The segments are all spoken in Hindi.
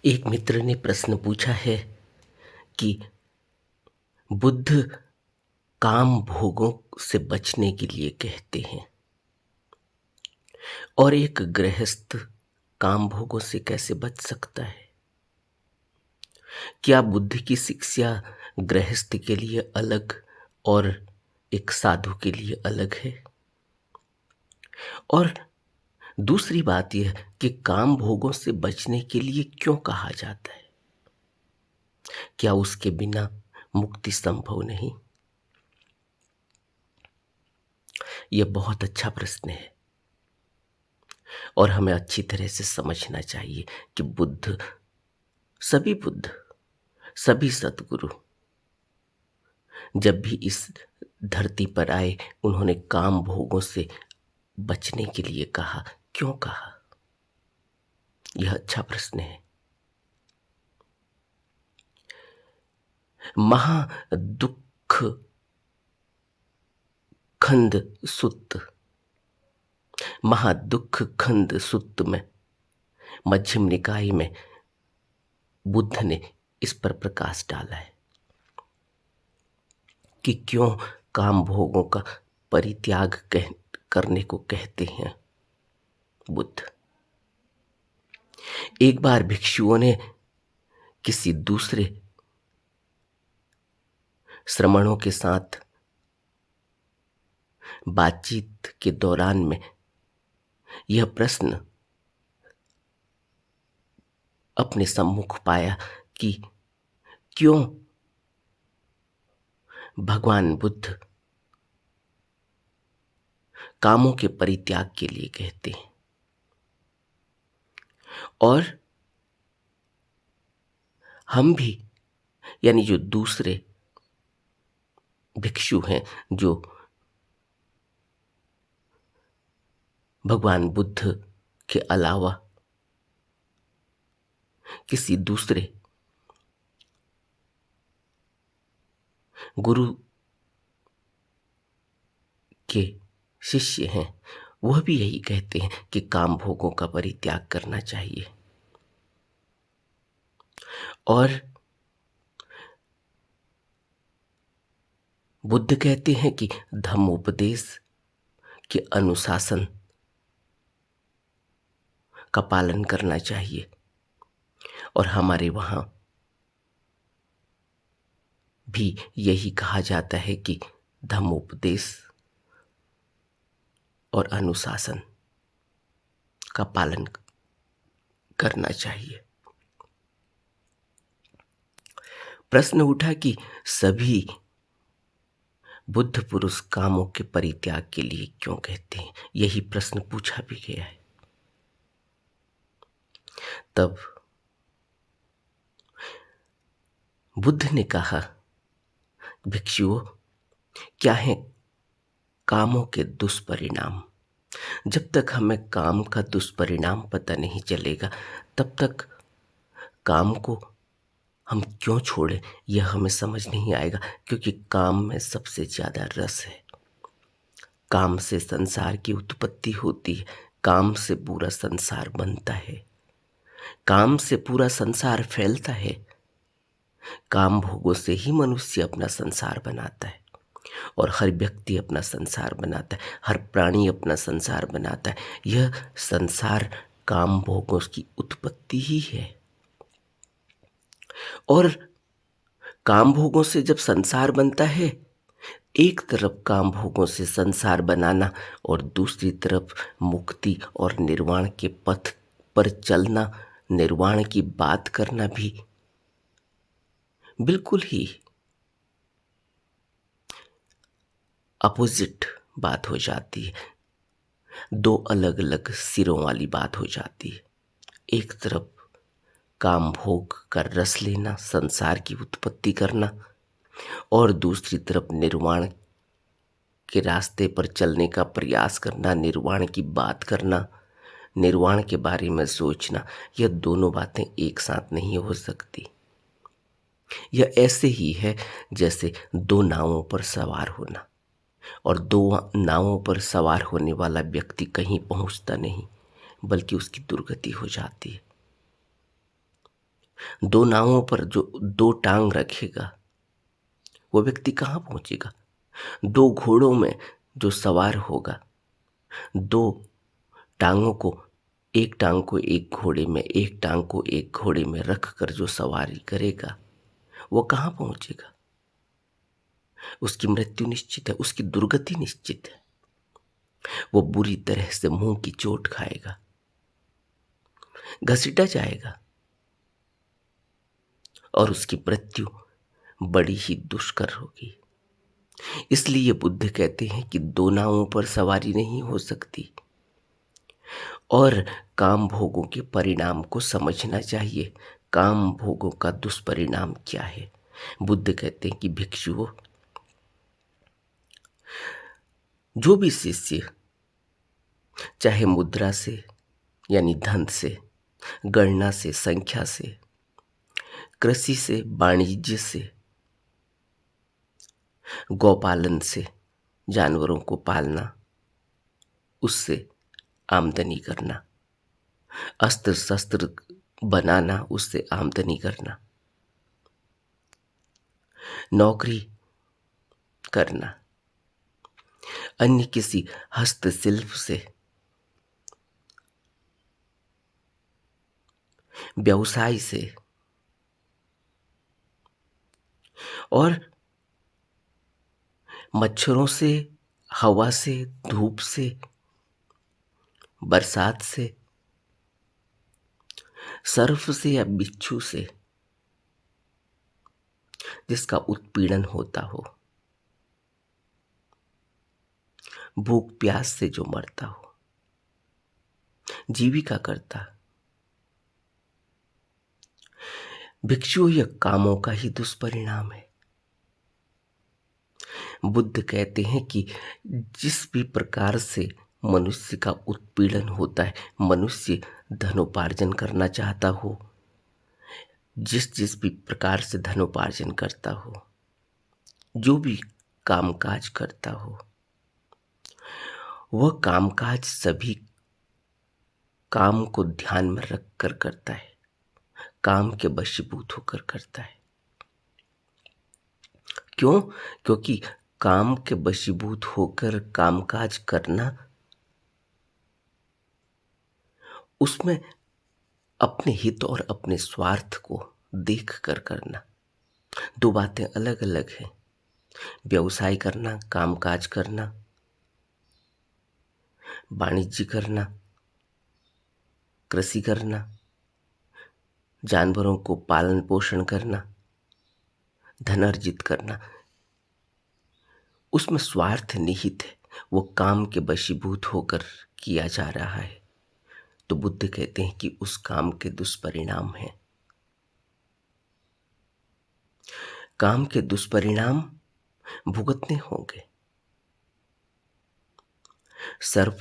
एक मित्र ने प्रश्न पूछा है कि बुद्ध काम भोगों से बचने के लिए कहते हैं और एक गृहस्थ काम भोगों से कैसे बच सकता है। क्या बुद्ध की शिक्षा गृहस्थ के लिए अलग और एक साधु के लिए अलग है? और दूसरी बात यह कि काम भोगों से बचने के लिए क्यों कहा जाता है? क्या उसके बिना मुक्ति संभव नहीं? यह बहुत अच्छा प्रश्न है और हमें अच्छी तरह से समझना चाहिए कि बुद्ध सभी सद्गुरु जब भी इस धरती पर आए उन्होंने काम भोगों से बचने के लिए कहा। क्यों कहा? यह अच्छा प्रश्न है। महादुख खंड सुत्त महादुख खंड सुत्त में मध्यम निकाय में बुद्ध ने इस पर प्रकाश डाला है कि क्यों काम भोगों का परित्याग करने को कहते हैं बुद्ध। एक बार भिक्षुओं ने किसी दूसरे श्रमणों के साथ बातचीत के दौरान में यह प्रश्न अपने सम्मुख पाया कि क्यों भगवान बुद्ध कामों के परित्याग के लिए कहते हैं और हम भी यानी जो दूसरे भिक्षु हैं जो भगवान बुद्ध के अलावा किसी दूसरे गुरु के शिष्य हैं, वह भी यही कहते हैं कि काम भोगों का परित्याग करना चाहिए। और बुद्ध कहते हैं कि धम्मोपदेश के अनुशासन का पालन करना चाहिए और हमारे वहाँ भी यही कहा जाता है कि धम्मोपदेश और अनुशासन का पालन करना चाहिए। प्रश्न उठा कि सभी बुद्ध पुरुष कामों के परित्याग के लिए क्यों कहते हैं। यही प्रश्न पूछा भी गया है। तब बुद्ध ने कहा, भिक्षुओं, क्या है कामों के दुष्परिणाम? जब तक हमें काम का दुष्परिणाम पता नहीं चलेगा तब तक काम को हम क्यों छोड़ें यह हमें समझ नहीं आएगा, क्योंकि काम में सबसे ज्यादा रस है। काम से संसार की उत्पत्ति होती है, काम से पूरा संसार बनता है, काम से पूरा संसार फैलता है। काम भोगों से ही मनुष्य अपना संसार बनाता है और हर व्यक्ति अपना संसार बनाता है, हर प्राणी अपना संसार बनाता है। यह संसार काम भोगों की उत्पत्ति ही है। और काम भोगों से जब संसार बनता है, एक तरफ काम भोगों से संसार बनाना और दूसरी तरफ मुक्ति और निर्वाण के पथ पर चलना, निर्वाण की बात करना भी बिल्कुल ही अपोजिट बात हो जाती है। दो अलग अलग सिरों वाली बात हो जाती है। एक तरफ काम भोग का रस लेना, संसार की उत्पत्ति करना, और दूसरी तरफ निर्वाण के रास्ते पर चलने का प्रयास करना, निर्वाण की बात करना, निर्वाण के बारे में सोचना। यह दोनों बातें एक साथ नहीं हो सकती। यह ऐसे ही है जैसे दो नावों पर सवार होना, और दो नावों पर सवार होने वाला व्यक्ति कहीं पहुंचता नहीं बल्कि उसकी दुर्गति हो जाती है। दो नावों पर जो दो टांग रखेगा वो व्यक्ति कहाँ पहुंचेगा? दो घोड़ों में जो सवार होगा, दो टांगों को, एक टांग को एक घोड़े में, एक टांग को एक घोड़े में रख कर जो सवारी करेगा वो कहाँ पहुंचेगा? उसकी मृत्यु निश्चित है, उसकी दुर्गति निश्चित है। वो बुरी तरह से मुंह की चोट खाएगा, घसीटा जाएगा और उसकी मृत्यु बड़ी ही दुष्कर होगी। इसलिए बुद्ध कहते हैं कि दो नावों पर सवारी नहीं हो सकती और काम भोगों के परिणाम को समझना चाहिए। काम भोगों का दुष्परिणाम क्या है? बुद्ध कहते हैं कि भिक्षुओं, जो भी शिष्य चाहे मुद्रा से यानी धन से, गणना से, संख्या से, कृषि से, वाणिज्य से, गौपालन से, जानवरों को पालना, उससे आमदनी करना, अस्त्र शस्त्र बनाना, उससे आमदनी करना, नौकरी करना, अन्य किसी हस्तशिल्प से, व्यवसाय से और मच्छरों से, हवा से, धूप से, बरसात से, सर्प से या बिच्छू से जिसका उत्पीड़न होता हो, भूख प्यास से जो मरता हो, जीविका करता, भिक्षु यह कामों का ही दुष्परिणाम है। बुद्ध कहते हैं कि जिस भी प्रकार से मनुष्य का उत्पीड़न होता है, मनुष्य धनोपार्जन करना चाहता हो, जिस जिस भी प्रकार से धनोपार्जन करता हो, जो भी कामकाज करता हो, वह कामकाज सभी काम को ध्यान में रख कर करता है, काम के वशीभूत होकर करता है। क्यों? क्योंकि काम के वशीभूत होकर कामकाज करना, उसमें अपने हित और अपने स्वार्थ को देख कर करना दो बातें अलग अलग हैं। व्यवसाय करना, कामकाज करना, वाणिज्य करना, कृषि करना, जानवरों को पालन पोषण करना, धन अर्जित करना, उसमें स्वार्थ निहित है, वो काम के वशीभूत होकर किया जा रहा है। तो बुद्ध कहते हैं कि उस काम के दुष्परिणाम हैं। काम के दुष्परिणाम भुगतने होंगे। सर्प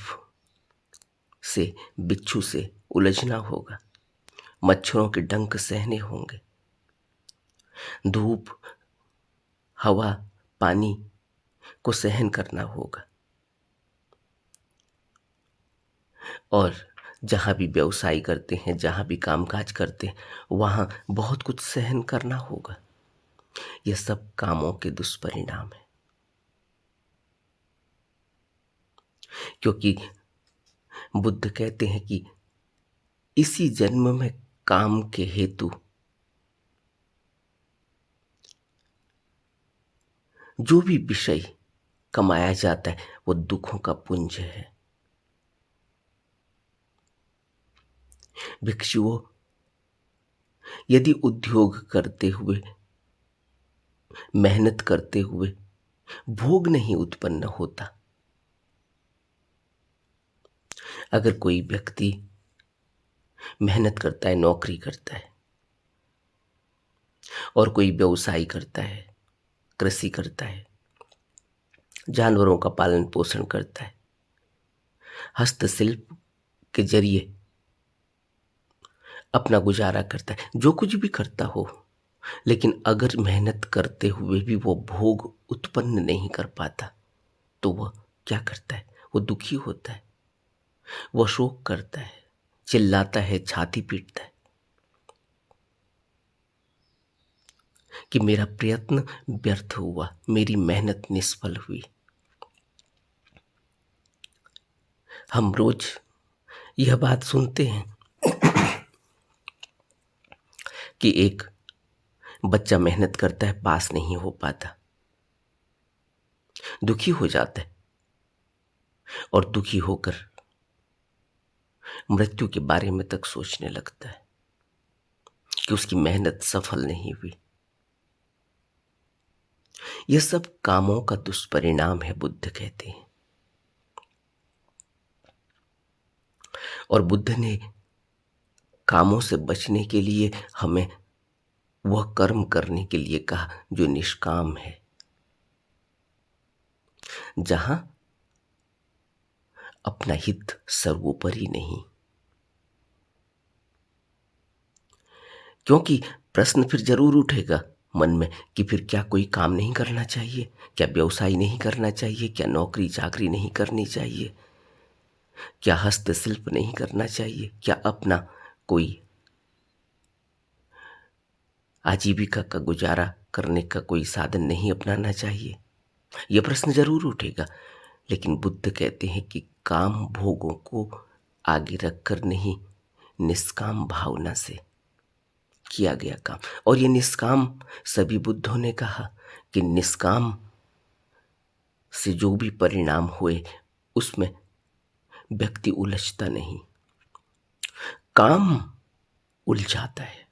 से, बिच्छू से उलझना होगा, मच्छरों के डंक सहने होंगे, धूप, हवा, पानी को सहन करना होगा और जहाँ भी व्यवसाय करते हैं, जहाँ भी कामकाज करते हैं, वहाँ बहुत कुछ सहन करना होगा। यह सब कामों के दुष्परिणाम है। क्योंकि बुद्ध कहते हैं कि इसी जन्म में काम के हेतु जो भी विषय कमाया जाता है वो दुखों का पुंज है। भिक्षुओं, यदि उद्योग करते हुए, मेहनत करते हुए भोग नहीं उत्पन्न होता, अगर कोई व्यक्ति मेहनत करता है, नौकरी करता है और कोई व्यवसाय करता है, कृषि करता है, जानवरों का पालन पोषण करता है, हस्तशिल्प के जरिए अपना गुजारा करता है, जो कुछ भी करता हो, लेकिन अगर मेहनत करते हुए भी वो भोग उत्पन्न नहीं कर पाता तो वह क्या करता है? वो दुखी होता है, वह शोक करता है, चिल्लाता है, छाती पीटता है। कि मेरा प्रयत्न व्यर्थ हुआ, मेरी मेहनत निष्फल हुई। हम रोज यह बात सुनते हैं कि एक बच्चा मेहनत करता है, पास नहीं हो पाता, दुखी हो जाता है और दुखी होकर मृत्यु के बारे में तक सोचने लगता है कि उसकी मेहनत सफल नहीं हुई। यह सब कामों का दुष्परिणाम है, बुद्ध कहते हैं। और बुद्ध ने कामों से बचने के लिए हमें वह कर्म करने के लिए कहा जो निष्काम है, जहां अपना हित सर्वोपरि नहीं। क्योंकि प्रश्न फिर जरूर उठेगा मन में कि फिर क्या कोई काम नहीं करना चाहिए, क्या व्यवसाय नहीं करना चाहिए, क्या नौकरी चाकरी नहीं करनी चाहिए, क्या हस्तशिल्प नहीं करना चाहिए, क्या अपना कोई आजीविका का गुजारा करने का कोई साधन नहीं अपनाना चाहिए। यह प्रश्न जरूर उठेगा, लेकिन बुद्ध कहते हैं कि काम भोगों को आगे रखकर नहीं, निष्काम भावना से किया गया काम। और ये निष्काम, सभी बुद्धों ने कहा कि निष्काम से जो भी परिणाम हुए उसमें व्यक्ति उलझता नहीं, काम उलझाता है।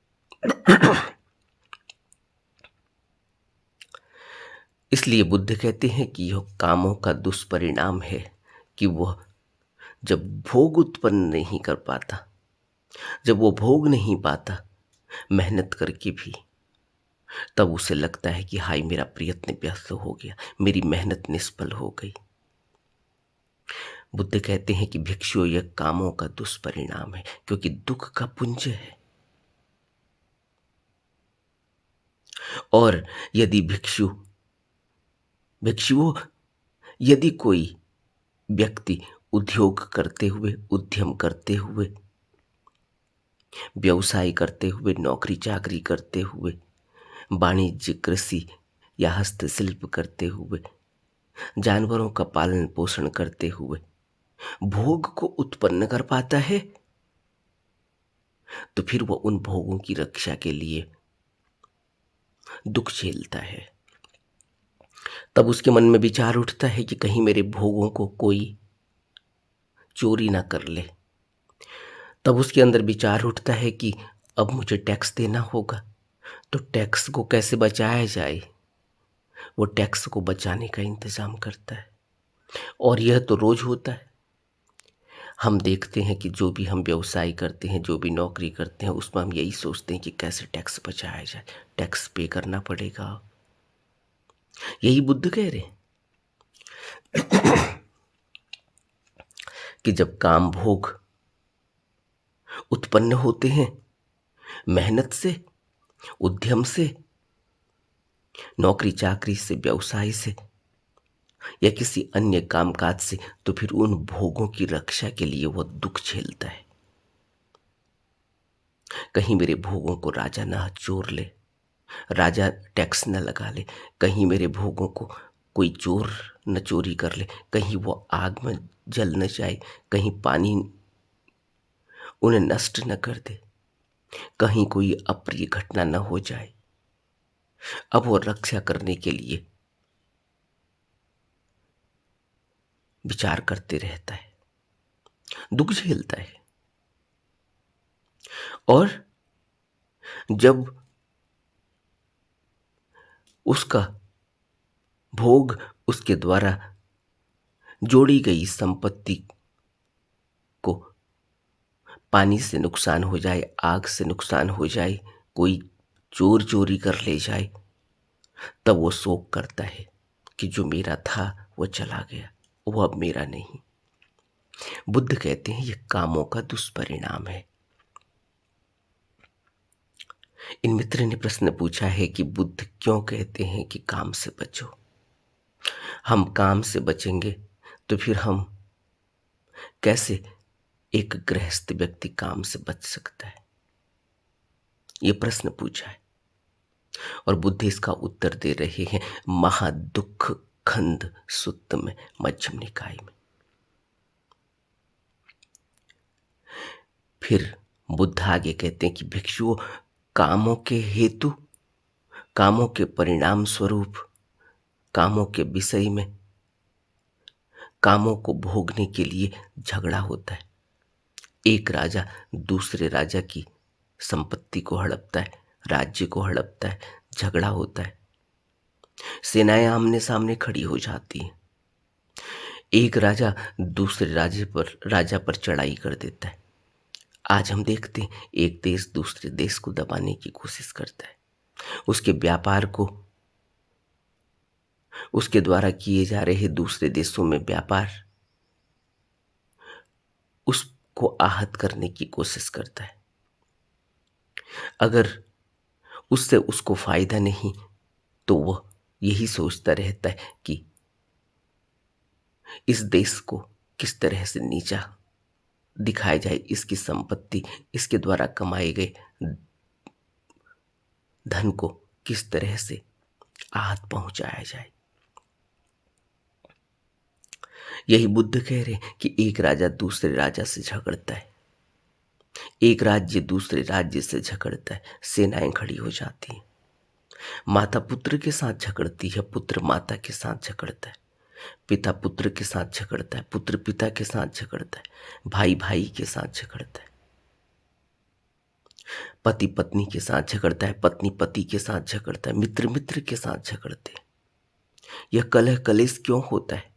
इसलिए बुद्ध कहते हैं कि यह कामों का दुष्परिणाम है कि वह जब भोग उत्पन्न नहीं कर पाता, जब वो भोग नहीं पाता मेहनत करके भी, तब उसे लगता है कि हाय मेरा प्रयत्न व्यर्थ हो गया, मेरी मेहनत निष्फल हो गई। बुद्ध कहते हैं कि भिक्षु यह कामों का दुष्परिणाम है, क्योंकि दुख का पुंज है। और यदि भिक्षुओं यदि कोई व्यक्ति उद्योग करते हुए, उद्यम करते हुए, व्यवसाय करते हुए, नौकरी चाकरी करते हुए, वाणिज्य कृषि या हस्तशिल्प करते हुए, जानवरों का पालन पोषण करते हुए भोग को उत्पन्न कर पाता है, तो फिर वह उन भोगों की रक्षा के लिए दुख झेलता है। तब उसके मन में विचार उठता है कि कहीं मेरे भोगों को कोई चोरी ना कर ले। तब उसके अंदर विचार उठता है कि अब मुझे टैक्स देना होगा, तो टैक्स को कैसे बचाया जाए। वो टैक्स को बचाने का इंतजाम करता है। और यह तो रोज होता है। हम देखते हैं कि जो भी हम व्यवसाय करते हैं, जो भी नौकरी करते हैं, उसमें हम यही सोचते हैं कि कैसे टैक्स बचाया जाए, टैक्स पे करना पड़ेगा। यही बुद्ध कह रहे हैं कि जब काम भोग उत्पन्न होते हैं मेहनत से, उद्यम से, नौकरी चाकरी से, व्यवसाय से या किसी अन्य कामकाज से, तो फिर उन भोगों की रक्षा के लिए वह दुख झेलता है। कहीं मेरे भोगों को राजा ना चोर ले, राजा टैक्स न लगा ले, कहीं मेरे भोगों को कोई चोर न चोरी कर ले, कहीं वो आग में जल न जाए, कहीं पानी उन्हें नष्ट न कर दे, कहीं कोई अप्रिय घटना न हो जाए। अब वो रक्षा करने के लिए विचार करते रहता है, दुख झेलता है। और जब उसका भोग, उसके द्वारा जोड़ी गई संपत्ति को पानी से नुकसान हो जाए, आग से नुकसान हो जाए, कोई चोर चोरी कर ले जाए, तब वो शोक करता है कि जो मेरा था वो चला गया, वो अब मेरा नहीं। बुद्ध कहते हैं यह कामों का दुष्परिणाम है। इन मित्र ने प्रश्न पूछा है कि बुद्ध क्यों कहते हैं कि काम से बचो। हम काम से बचेंगे तो फिर हम कैसे, एक गृहस्थ व्यक्ति काम से बच सकता है, ये प्रश्न पूछा है। और बुद्ध इसका उत्तर दे रहे हैं महादुख खंड सुत्त में, मध्यम निकाय में। फिर बुद्ध आगे कहते हैं कि भिक्षुओं, कामों के हेतु, कामों के परिणाम स्वरूप, कामों के विषय में, कामों को भोगने के लिए झगड़ा होता है। एक राजा दूसरे राजा की संपत्ति को हड़पता है, राज्य को हड़पता है, झगड़ा होता है, सेनाएं आमने सामने खड़ी हो जाती हैं। एक राजा दूसरे राजा पर चढ़ाई कर देता है। आज हम देखते हैं एक देश दूसरे देश को दबाने की कोशिश करता है, उसके व्यापार को, उसके द्वारा किए जा रहे दूसरे देशों में व्यापार, उसको आहत करने की कोशिश करता है। अगर उससे उसको फायदा नहीं तो वह यही सोचता रहता है कि इस देश को किस तरह से नीचा दिखाया जाए, इसकी संपत्ति, इसके द्वारा कमाए गए धन को किस तरह से आहत पहुंचाया जाए। यही बुद्ध कह रहे हैं कि एक राजा दूसरे राजा से झगड़ता है, एक राज्य दूसरे राज्य से झगड़ता है, सेनाएं खड़ी हो जाती हैं। माता पुत्र के साथ झगड़ती है, पुत्र माता के साथ झगड़ता है, पिता पुत्र के साथ झगड़ता है, पुत्र पिता के साथ झगड़ता है, भाई भाई के साथ झगड़ता है, पति पत्नी के साथ झगड़ता है, पत्नी पति के साथ झगड़ता है, मित्र मित्र के साथ झगड़ते हैं। यह कलह कलेश क्यों होता है?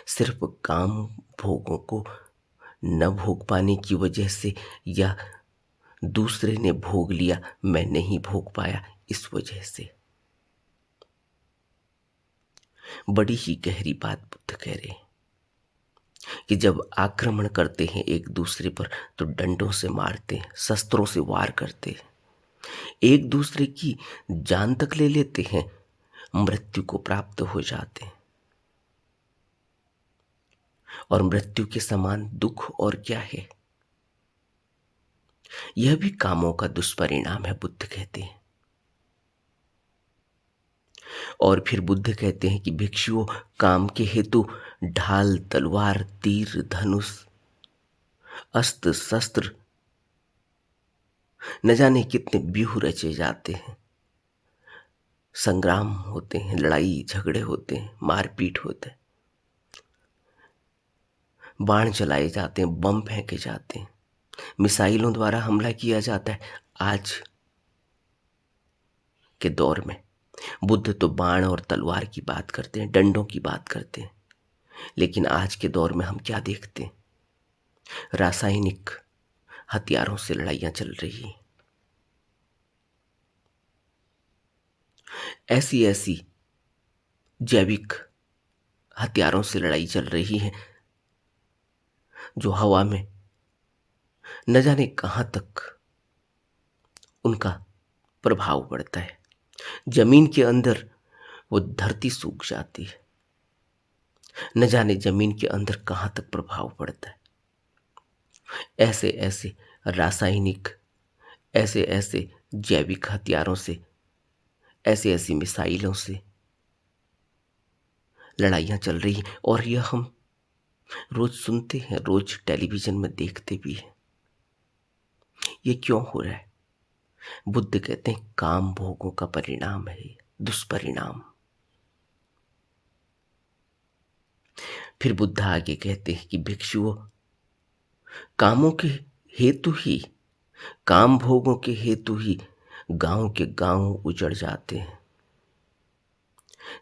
सिर्फ काम भोगों को न भोग पाने की वजह से, या दूसरे ने भोग लिया मैं नहीं भोग पाया इस वजह से। बड़ी ही गहरी बात बुद्ध कह रहे हैं कि जब आक्रमण करते हैं एक दूसरे पर तो डंडों से मारते हैं, शस्त्रों से वार करते हैं, एक दूसरे की जान तक ले लेते हैं, मृत्यु को प्राप्त हो जाते हैं। और मृत्यु के समान दुख और क्या है? यह भी कामों का दुष्परिणाम है, बुद्ध कहते हैं। और फिर बुद्ध कहते हैं कि भिक्षुओं, काम के हेतु ढाल, तलवार, तीर, धनुष, अस्त्र शस्त्र, न जाने कितने व्यूह रचे जाते हैं, संग्राम होते हैं, लड़ाई झगड़े होते हैं, मारपीट होता है, बाण चलाए जाते हैं, बम फेंके जाते हैं, मिसाइलों द्वारा हमला किया जाता है। आज के दौर में बुद्ध तो बाण और तलवार की बात करते हैं, डंडों की बात करते हैं, लेकिन आज के दौर में हम क्या देखते हैं? रासायनिक हथियारों से लड़ाइयां चल रही हैं। ऐसी ऐसी जैविक हथियारों से लड़ाई चल रही है जो हवा में न जाने कहां तक उनका प्रभाव पड़ता है। जमीन के अंदर वो धरती सूख जाती है, न जाने जमीन के अंदर कहां तक प्रभाव पड़ता है। ऐसे ऐसे रासायनिक, ऐसे ऐसे जैविक हथियारों से, ऐसी ऐसी मिसाइलों से लड़ाइयां चल रही हैं और यह हम रोज सुनते हैं, रोज टेलीविजन में देखते भी हैं। ये क्यों हो रहा है? बुद्ध कहते हैं काम भोगों का परिणाम है, दुष्परिणाम। फिर बुद्ध आगे कहते हैं कि भिक्षुओं, कामों के हेतु ही, काम भोगों के हेतु ही गांव के गांव उजड़ जाते हैं,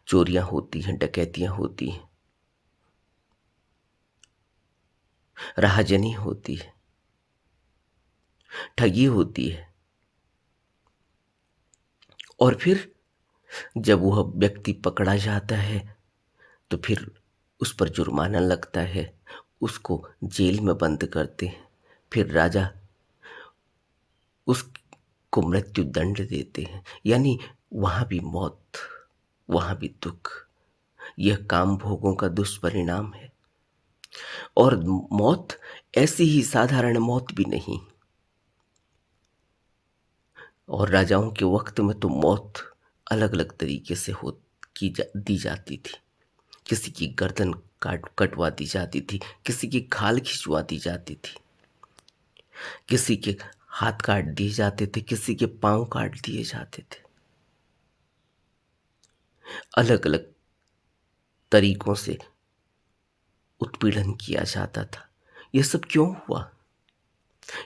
चोरियां होती हैं, डकैतियां होती हैं, राहजनी होती है, ठगी होती है। और फिर जब वह व्यक्ति पकड़ा जाता है तो फिर उस पर जुर्माना लगता है, उसको जेल में बंद करते हैं, फिर राजा उसको मृत्यु दंड देते हैं। यानी वहां भी मौत, वहां भी दुख। यह काम भोगों का दुष्परिणाम है। और मौत ऐसी ही साधारण मौत भी नहीं, और राजाओं के वक्त में तो मौत अलग अलग तरीके से दी जाती थी। किसी की गर्दन कटवा दी जाती थी, किसी की खाल खिंचवा दी जाती थी, किसी के हाथ काट दिए जाते थे, किसी के पांव काट दिए जाते थे। अलग अलग तरीकों से उत्पीड़न किया जाता था। यह सब क्यों हुआ?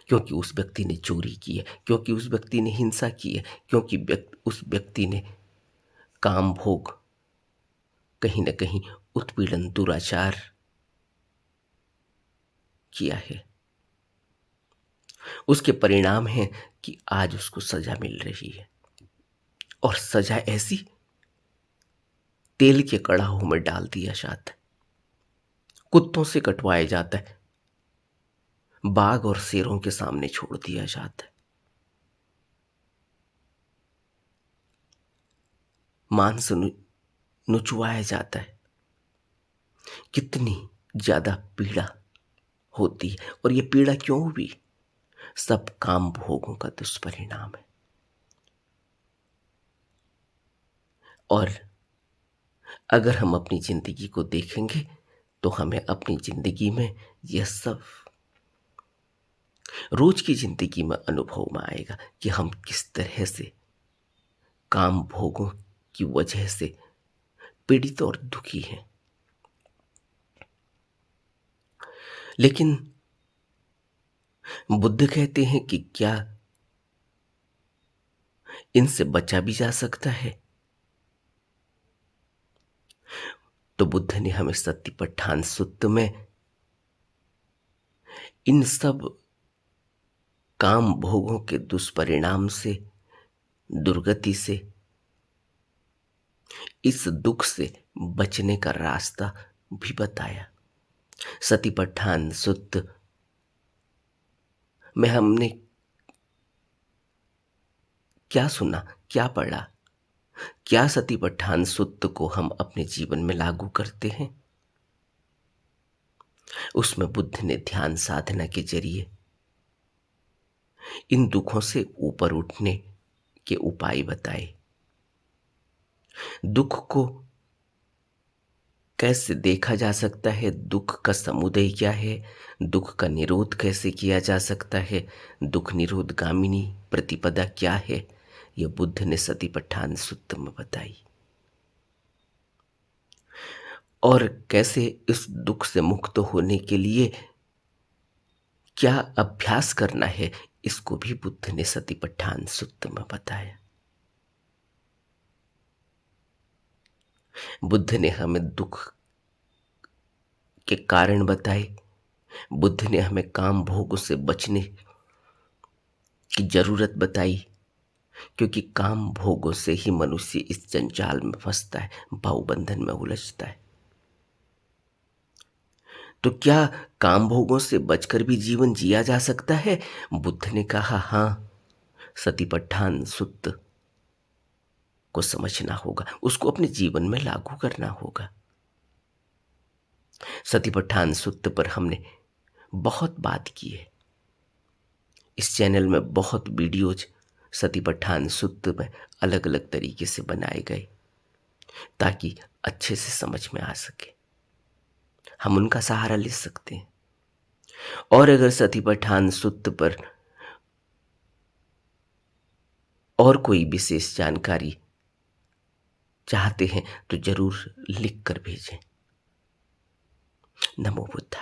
क्योंकि उस व्यक्ति ने चोरी की है, क्योंकि उस व्यक्ति ने हिंसा की है, क्योंकि उस व्यक्ति ने काम भोग, कहीं न कहीं उत्पीड़न, दुराचार किया है। उसके परिणाम हैं कि आज उसको सजा मिल रही है, और सजा ऐसी तेल के कड़ाहों में डाल दिया जाता है, कुत्तों से कटवाया जाता है, बाघ और शेरों के सामने छोड़ दिया जाता है, मांस नुचवाया जाता है। कितनी ज्यादा पीड़ा होती है, और ये पीड़ा क्यों हुई? सब काम भोगों का दुष्परिणाम है। और अगर हम अपनी जिंदगी को देखेंगे तो हमें अपनी जिंदगी में यह सब रोज की जिंदगी में अनुभव में आएगा कि हम किस तरह से काम भोगों की वजह से पीड़ित और दुखी हैं। लेकिन बुद्ध कहते हैं कि क्या इनसे बचा भी जा सकता है? तो बुद्ध ने हमें सतिपट्ठान सुत्त में इन सब काम भोगों के दुष्परिणाम से, दुर्गति से, इस दुख से बचने का रास्ता भी बताया। सतिपट्ठान सुत्त में हमने क्या सुना, क्या पढ़ा? क्या सतिपट्ठान सुत्त को हम अपने जीवन में लागू करते हैं? उसमें बुद्ध ने ध्यान साधना के जरिए इन दुखों से ऊपर उठने के उपाय बताए। दुख को कैसे देखा जा सकता है, दुख का समुदय क्या है, दुख का निरोध कैसे किया जा सकता है, दुख निरोध गामिनी प्रतिपदा क्या है, यह बुद्ध ने सतिपट्ठान सुत्त में बताई। और कैसे इस दुख से मुक्त होने के लिए क्या अभ्यास करना है, इसको भी बुद्ध ने सतिपट्ठान सुत्त में बताया। बुद्ध ने हमें दुख के कारण बताए, बुद्ध ने हमें काम भोग से बचने की जरूरत बताई, क्योंकि काम भोगों से ही मनुष्य इस जंजाल में फंसता है, भावबंधन में उलझता है। तो क्या काम भोगों से बचकर भी जीवन जिया जा सकता है? बुद्ध ने कहा हाँ, सतिपट्ठान सुत्त को समझना होगा, उसको अपने जीवन में लागू करना होगा। सतिपट्ठान सुत्त पर हमने बहुत बात की है। इस चैनल में बहुत वीडियोज सतिपट्ठान सुत्त में अलग अलग तरीके से बनाए गए, ताकि अच्छे से समझ में आ सके, हम उनका सहारा ले सकते हैं। और अगर सतिपट्ठान सुत्त पर और कोई विशेष जानकारी चाहते हैं तो जरूर लिख कर भेजें। नमो बुद्धाय।